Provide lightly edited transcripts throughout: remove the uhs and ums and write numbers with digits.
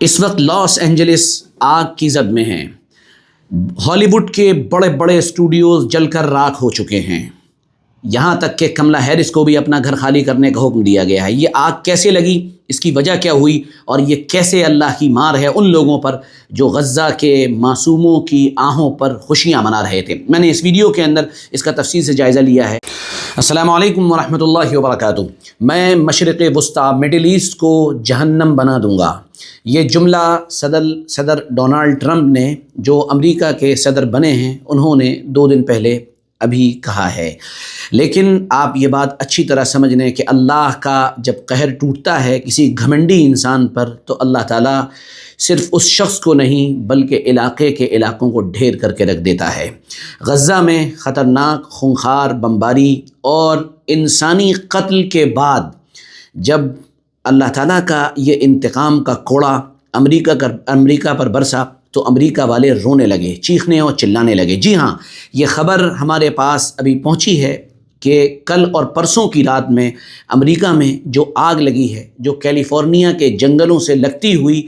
اس وقت Los Angeles آگ کی زد میں ہیں۔ ہالی ووڈ کے بڑے بڑے اسٹوڈیوز جل کر راکھ ہو چکے ہیں، یہاں تک کہ کملا ہیرس کو بھی اپنا گھر خالی کرنے کا حکم دیا گیا ہے۔ یہ آگ کیسے لگی، اس کی وجہ کیا ہوئی، اور یہ کیسے اللہ کی مار ہے ان لوگوں پر جو غزہ کے معصوموں کی آہوں پر خوشیاں منا رہے تھے، میں نے اس ویڈیو کے اندر اس کا تفصیل سے جائزہ لیا ہے۔ السلام علیکم ورحمۃ اللہ وبرکاتہ۔ میں مشرق وسطی مڈل ایسٹ کو جہنم بنا دوں گا، یہ جملہ صدر ڈونالڈ ٹرمپ نے، جو امریکہ کے صدر بنے ہیں، انہوں نے 2 دن پہلے ابھی کہا ہے۔ لیکن آپ یہ بات اچھی طرح سمجھ لیں کہ اللہ کا جب قہر ٹوٹتا ہے کسی گھمنڈی انسان پر، تو اللہ تعالیٰ صرف اس شخص کو نہیں بلکہ علاقے کے علاقوں کو ڈھیر کر کے رکھ دیتا ہے۔ غزہ میں خطرناک خونخوار بمباری اور انسانی قتل کے بعد جب اللہ تعالیٰ کا یہ انتقام کا کوڑا امریکہ پر برسا تو امریکہ والے رونے لگے، چیخنے اور چلانے لگے۔ جی ہاں، یہ خبر ہمارے پاس ابھی پہنچی ہے کہ کل اور پرسوں کی رات میں امریکہ میں جو آگ لگی ہے، جو کیلیفورنیا کے جنگلوں سے لگتی ہوئی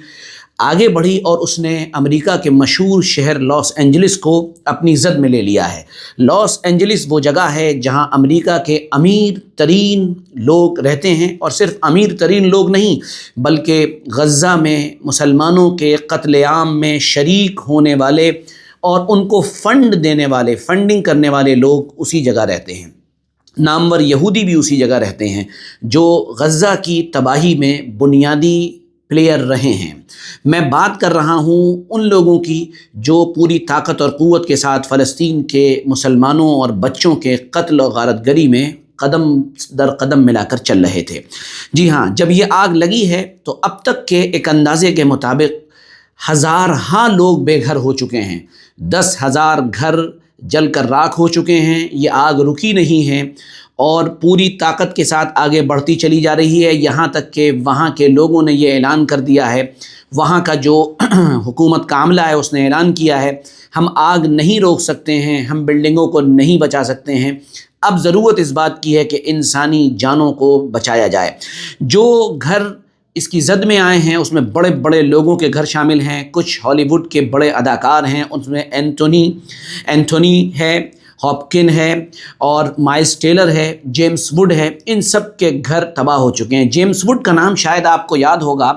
آگے بڑھی اور اس نے امریکہ کے مشہور شہر لاس اینجلس کو اپنی زد میں لے لیا ہے۔ لاس اینجلس وہ جگہ ہے جہاں امریکہ کے امیر ترین لوگ رہتے ہیں، اور صرف امیر ترین لوگ نہیں بلکہ غزہ میں مسلمانوں کے قتل عام میں شریک ہونے والے اور ان کو فنڈنگ کرنے والے لوگ اسی جگہ رہتے ہیں۔ نامور یہودی بھی اسی جگہ رہتے ہیں جو غزہ کی تباہی میں بنیادی پلیئر رہے ہیں۔ میں بات کر رہا ہوں ان لوگوں کی جو پوری طاقت اور قوت کے ساتھ فلسطین کے مسلمانوں اور بچوں کے قتل و غارت گری میں قدم در قدم ملا کر چل رہے تھے۔ جی ہاں، جب یہ آگ لگی ہے تو اب تک کے ایک اندازے کے مطابق ہزارہا لوگ بے گھر ہو چکے ہیں، 10,000 گھر جل کر راکھ ہو چکے ہیں۔ یہ آگ رکی نہیں ہے اور پوری طاقت کے ساتھ آگے بڑھتی چلی جا رہی ہے، یہاں تک کہ وہاں کے لوگوں نے یہ اعلان کر دیا ہے، وہاں کا جو حکومت کا عملہ ہے اس نے اعلان کیا ہے، ہم آگ نہیں روک سکتے ہیں، ہم بلڈنگوں کو نہیں بچا سکتے ہیں، اب ضرورت اس بات کی ہے کہ انسانی جانوں کو بچایا جائے۔ جو گھر اس کی زد میں آئے ہیں اس میں بڑے بڑے لوگوں کے گھر شامل ہیں، کچھ ہالی ووڈ کے بڑے اداکار ہیں، اس میں اینتھونی ہے، ہاپکن ہے، اور مائلز ٹیلر ہے، جیمز ووڈ ہے، ان سب کے گھر تباہ ہو چکے ہیں۔ جیمز ووڈ کا نام شاید آپ کو یاد ہوگا،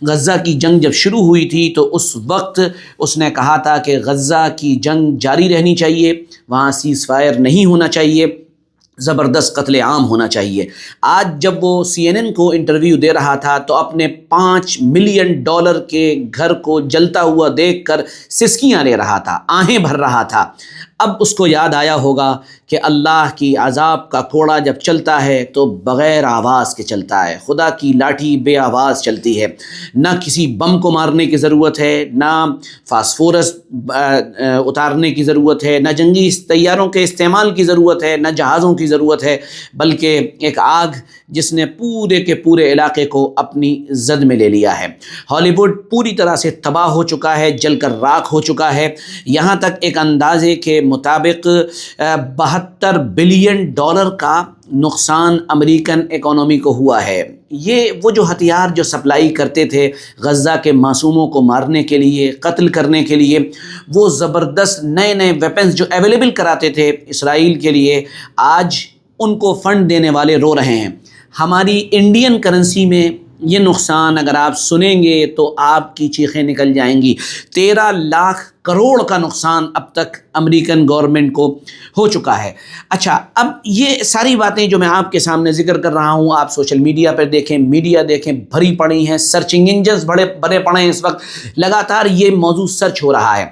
غزہ کی جنگ جب شروع ہوئی تھی تو اس وقت اس نے کہا تھا کہ غزہ کی جنگ جاری رہنی چاہیے، وہاں سیز فائر نہیں ہونا چاہیے، زبردست قتل عام ہونا چاہیے۔ آج جب وہ CNN کو انٹرویو دے رہا تھا تو اپنے $5 ملین کے گھر کو جلتا ہوا دیکھ کر سسکیاں لے رہا تھا، آہیں بھر رہا تھا۔ اب اس کو یاد آیا ہوگا کہ اللہ کی عذاب کا کوڑا جب چلتا ہے تو بغیر آواز کے چلتا ہے، خدا کی لاٹھی بے آواز چلتی ہے، نہ کسی بم کو مارنے کی ضرورت ہے، نہ فاسفورس اتارنے کی ضرورت ہے، نہ جنگی طیاروں کے استعمال کی ضرورت ہے، نہ جہازوں کی ضرورت ہے، بلکہ ایک آگ جس نے پورے کے پورے علاقے کو اپنی زد میں لے لیا ہے۔ ہالی ووڈ پوری طرح سے تباہ ہو چکا ہے، جل کر راکھ ہو چکا ہے، یہاں تک ایک اندازے کے مطابق $72 بلین کا نقصان امریکن اکانومی کو ہوا ہے۔ یہ وہ جو ہتھیار جو سپلائی کرتے تھے غزہ کے معصوموں کو مارنے کے لیے، قتل کرنے کے لیے، وہ زبردست نئے ویپنز جو اویلیبل کراتے تھے اسرائیل کے لیے، آج ان کو فنڈ دینے والے رو رہے ہیں۔ ہماری انڈین کرنسی میں یہ نقصان اگر آپ سنیں گے تو آپ کی چیخیں نکل جائیں گی۔ 13 لاکھ کروڑ کا نقصان اب تک امریکن گورنمنٹ کو ہو چکا ہے۔ اچھا، اب یہ ساری باتیں جو میں آپ کے سامنے ذکر کر رہا ہوں، آپ سوشل میڈیا پر دیکھیں، میڈیا دیکھیں، بھری پڑی ہیں، سرچنگ انجنز بڑے پڑے ہیں، اس وقت لگاتار یہ موضوع سرچ ہو رہا ہے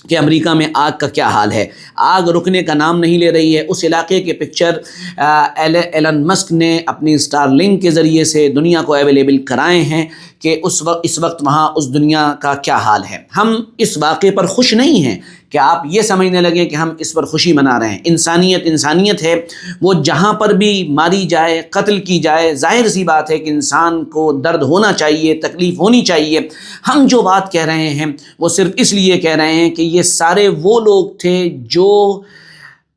کہ امریکہ میں آگ کا کیا حال ہے۔ آگ رکنے کا نام نہیں لے رہی ہے۔ اس علاقے کے پکچر ایلن مسک نے اپنی اسٹار لنک کے ذریعے سے دنیا کو اویلیبل کرائے ہیں کہ اس وقت وہاں اس دنیا کا کیا حال ہے۔ ہم اس واقعے پر خوش نہیں ہیں کہ آپ یہ سمجھنے لگیں کہ ہم اس پر خوشی منا رہے ہیں۔ انسانیت ہے، وہ جہاں پر بھی ماری جائے، قتل کی جائے، ظاہر سی بات ہے کہ انسان کو درد ہونا چاہیے، تکلیف ہونی چاہیے۔ ہم جو بات کہہ رہے ہیں وہ صرف اس لیے کہہ رہے ہیں کہ یہ سارے وہ لوگ تھے جو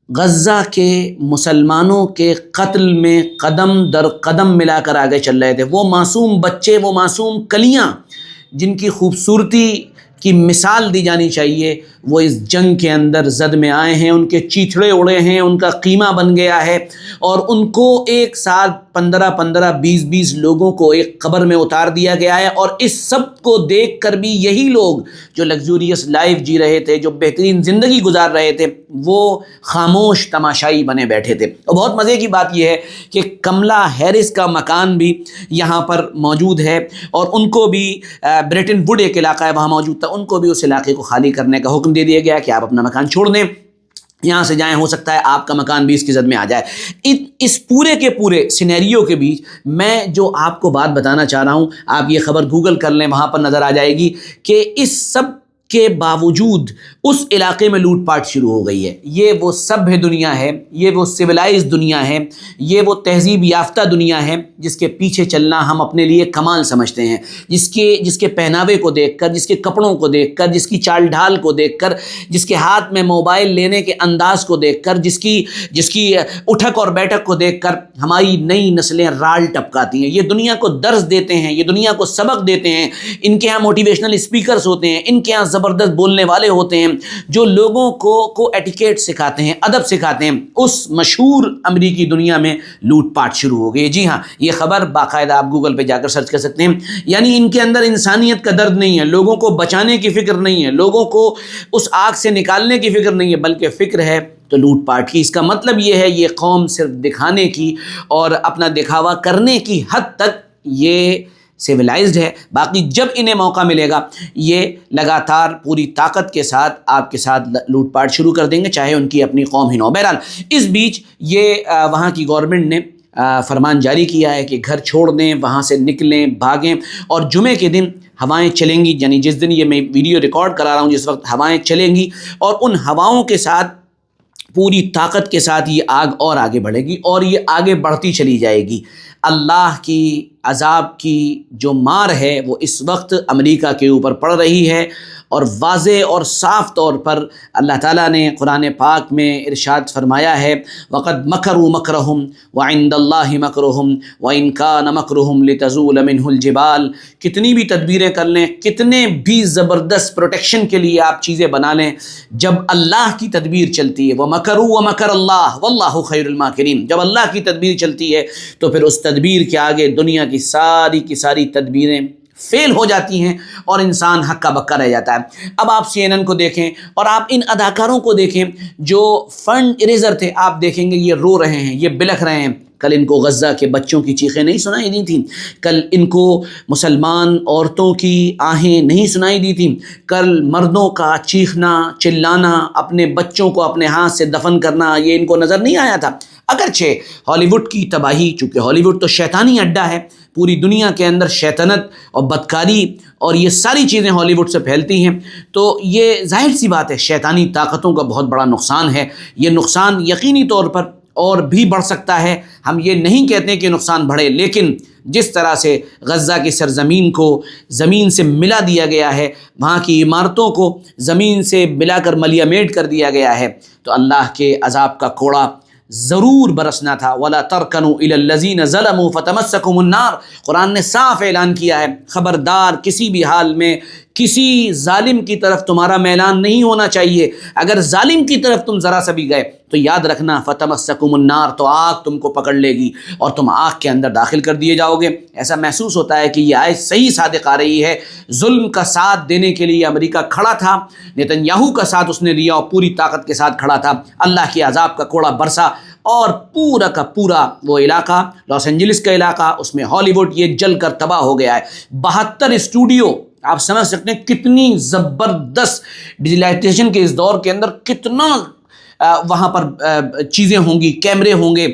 غزہ کے مسلمانوں کے قتل میں قدم در قدم ملا کر آگے چل رہے تھے۔ وہ معصوم بچے، وہ معصوم کلیاں جن کی خوبصورتی کی مثال دی جانی چاہیے وہ اس جنگ کے اندر زد میں آئے ہیں، ان کے چیتھڑے اڑے ہیں، ان کا قیمہ بن گیا ہے، اور ان کو ایک ساتھ 15 20 لوگوں کو ایک قبر میں اتار دیا گیا ہے۔ اور اس سب کو دیکھ کر بھی یہی لوگ جو لگزوریس لائف جی رہے تھے، جو بہترین زندگی گزار رہے تھے، وہ خاموش تماشائی بنے بیٹھے تھے۔ اور بہت مزے کی بات یہ ہے کہ کملا ہیرس کا مکان بھی یہاں پر موجود ہے، اور ان کو بھی بریٹن ووڈ ایک علاقہ ہے وہاں موجود تھا، ان کو بھی اس علاقے کو خالی کرنے کا حکم دے دیا گیا کہ آپ اپنا مکان چھوڑ دیں، یہاں سے جائیں، ہو سکتا ہے آپ کا مکان بھی اس کی زد میں آ جائے۔ اس پورے کے پورے سینیریو کے بیچ میں جو آپ کو بات بتانا چاہ رہا ہوں، آپ یہ خبر گوگل کر لیں، وہاں پر نظر آ جائے گی کہ اس سب کے باوجود اس علاقے میں لوٹ پاٹ شروع ہو گئی ہے۔ یہ وہ سبھ دنیا ہے، یہ وہ سویلائز دنیا ہے، یہ وہ تہذیب یافتہ دنیا ہے جس کے پیچھے چلنا ہم اپنے لیے کمال سمجھتے ہیں، جس کے پہناوے کو دیکھ کر، جس کے کپڑوں کو دیکھ کر، جس کی چال ڈھال کو دیکھ کر، جس کے ہاتھ میں موبائل لینے کے انداز کو دیکھ کر، جس کی اٹھک اور بیٹھک کو دیکھ کر ہماری نئی نسلیں رال ٹپکاتی ہیں۔ یہ دنیا کو درس دیتے ہیں، یہ دنیا کو سبق دیتے ہیں، ان کے ہاں موٹیویشنل اسپیکرز ہوتے ہیں، ان کے ہاں زبردست بولنے والے ہوتے ہیں جو لوگوں کو ایٹیکیٹ سکھاتے ہیں، ادب سکھاتے ہیں۔ اس مشہور امریکی دنیا میں لوٹ پاٹ شروع ہو گئی۔ جی ہاں، یہ خبر باقاعدہ آپ گوگل پہ جا کر سرچ کر سکتے ہیں۔ یعنی ان کے اندر انسانیت کا درد نہیں ہے، لوگوں کو بچانے کی فکر نہیں ہے، لوگوں کو اس آگ سے نکالنے کی فکر نہیں ہے، بلکہ فکر ہے تو لوٹ پاٹ کی۔ اس کا مطلب یہ ہے یہ قوم صرف دکھانے کی اور اپنا دکھاوا کرنے کی حد تک یہ سیولائزڈ ہے۔ باقی جب انہیں موقع ملے گا یہ لگاتار پوری طاقت کے ساتھ آپ کے ساتھ لوٹ پاٹ شروع کر دیں گے، چاہے ان کی اپنی قوم ہی نہ ہو۔ بہرحال اس بیچ یہ وہاں کی گورنمنٹ نے فرمان جاری کیا ہے کہ گھر چھوڑ دیں، وہاں سے نکلیں، بھاگیں، اور جمعے کے دن ہوائیں چلیں گی، یعنی جس دن یہ میں ویڈیو ریکارڈ کرا رہا ہوں جس وقت ہوائیں چلیں گی، اور ان ہواؤں کے ساتھ پوری طاقت کے ساتھ یہ آگ اور آگے بڑھے گی اور یہ آگے بڑھتی چلی جائے گی۔ اللہ کی عذاب کی جو مار ہے وہ اس وقت امریکہ کے اوپر پڑ رہی ہے، اور واضح اور صاف طور پر اللہ تعالیٰ نے قرآن پاک میں ارشاد فرمایا ہے وَقَدْ مَكَرُوا مَكْرَهُمْ وَعِنْدَ اللَّهِ مَكْرُهُمْ وَإِنْ كَانَ مَكْرُهُمْ لِتَزُولَ مِنْهُ الْجِبَالُ۔ کتنی بھی تدبیریں کر لیں، کتنے بھی زبردست پروٹیکشن کے لیے آپ چیزیں بنا لیں، جب اللہ کی تدبیر چلتی ہے وَمَكَرُوا وَمَكَرَ اللَّهُ وَاللَّهُ خَيْرُ الْمَاكِرِينَ، جب اللہ کی تدبیر چلتی ہے تو پھر اس تدبیر کے آگے دنیا کی ساری تدبیریں فیل ہو جاتی ہیں اور انسان ہکا بکا رہ جاتا ہے۔ اب آپ CNN کو دیکھیں اور آپ ان اداکاروں کو دیکھیں جو فنڈ اریزر تھے، آپ دیکھیں گے یہ رو رہے ہیں، یہ بلکھ رہے ہیں۔ کل ان کو غزہ کے بچوں کی چیخیں نہیں سنائی دی تھیں، کل ان کو مسلمان عورتوں کی آہیں نہیں سنائی دی تھیں، کل مردوں کا چیخنا، چلانا، اپنے بچوں کو اپنے ہاتھ سے دفن کرنا، یہ ان کو نظر نہیں آیا تھا۔ اگرچہ ہالی ووڈ کی تباہی، چونکہ ہالی ووڈ تو شیطانی اڈا ہے، پوری دنیا کے اندر شیطنت اور بدکاری اور یہ ساری چیزیں ہالی ووڈ سے پھیلتی ہیں، تو یہ ظاہر سی بات ہے شیطانی طاقتوں کا بہت بڑا نقصان ہے۔ یہ نقصان یقینی طور پر اور بھی بڑھ سکتا ہے، ہم یہ نہیں کہتے کہ نقصان بڑھے، لیکن جس طرح سے غزہ کی سرزمین کو زمین سے ملا دیا گیا ہے، وہاں کی عمارتوں کو زمین سے ملا کر ملیا میٹ کر دیا گیا ہے، تو اللہ کے عذاب کا کوڑا ضرور برسنا تھا۔ وَلَا تَرْكَنُوا إِلَى الَّذِينَ ظَلَمُوا فَتَمَسَّكُمُ النَّارُ، قرآن نے صاف اعلان کیا ہے خبردار کسی بھی حال میں کسی ظالم کی طرف تمہارا میلان نہیں ہونا چاہیے۔ اگر ظالم کی طرف تم ذرا سا بھی گئے تو یاد رکھنا فَتَمَسَّكُمُ النَّارُ، تو آگ تم کو پکڑ لے گی اور تم آگ کے اندر داخل کر دیے جاؤ گے۔ ایسا محسوس ہوتا ہے کہ یہ آیت صحیح صادق آ رہی ہے۔ ظلم کا ساتھ دینے کے لیے امریکہ کھڑا تھا، نیتن یاہو کا ساتھ اس نے دیا اور پوری طاقت کے ساتھ کھڑا تھا، اللہ کے عذاب کا کوڑا برسا اور پورا کا پورا وہ علاقہ، لاس اینجلس کا علاقہ، اس میں ہالی ووڈ، یہ جل کر تباہ ہو گیا ہے۔ 72 اسٹوڈیو، آپ سمجھ سکتے ہیں کتنی زبردست ڈیجیٹائزیشن کے اس دور کے اندر کتنا وہاں پر چیزیں ہوں گی، کیمرے ہوں گے،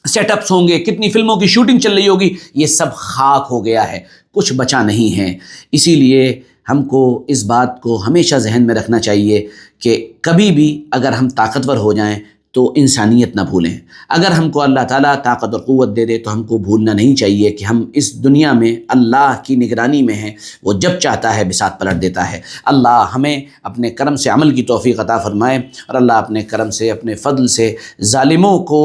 سیٹ اپس ہوں گے، کتنی فلموں کی شوٹنگ چل رہی ہوگی، یہ سب خاک ہو گیا ہے، کچھ بچا نہیں ہے۔ اسی لیے ہم کو اس بات کو ہمیشہ ذہن میں رکھنا چاہیے کہ کبھی بھی اگر ہم طاقتور ہو جائیں تو انسانیت نہ بھولیں۔ اگر ہم کو اللہ تعالیٰ طاقت اور قوت دے دے تو ہم کو بھولنا نہیں چاہیے کہ ہم اس دنیا میں اللہ کی نگرانی میں ہیں، وہ جب چاہتا ہے بساط پلٹ دیتا ہے۔ اللہ ہمیں اپنے کرم سے عمل کی توفیق عطا فرمائے، اور اللہ اپنے کرم سے، اپنے فضل سے ظالموں کو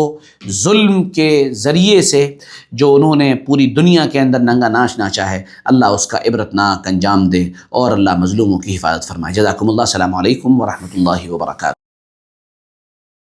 ظلم کے ذریعے سے جو انہوں نے پوری دنیا کے اندر ننگا ناچ ناچا ہے، اللہ اس کا عبرتناک انجام دے، اور اللہ مظلوموں کی حفاظت فرمائے۔ جزاکم اللہ، السلام علیکم ورحمۃ اللہ وبرکاتہ۔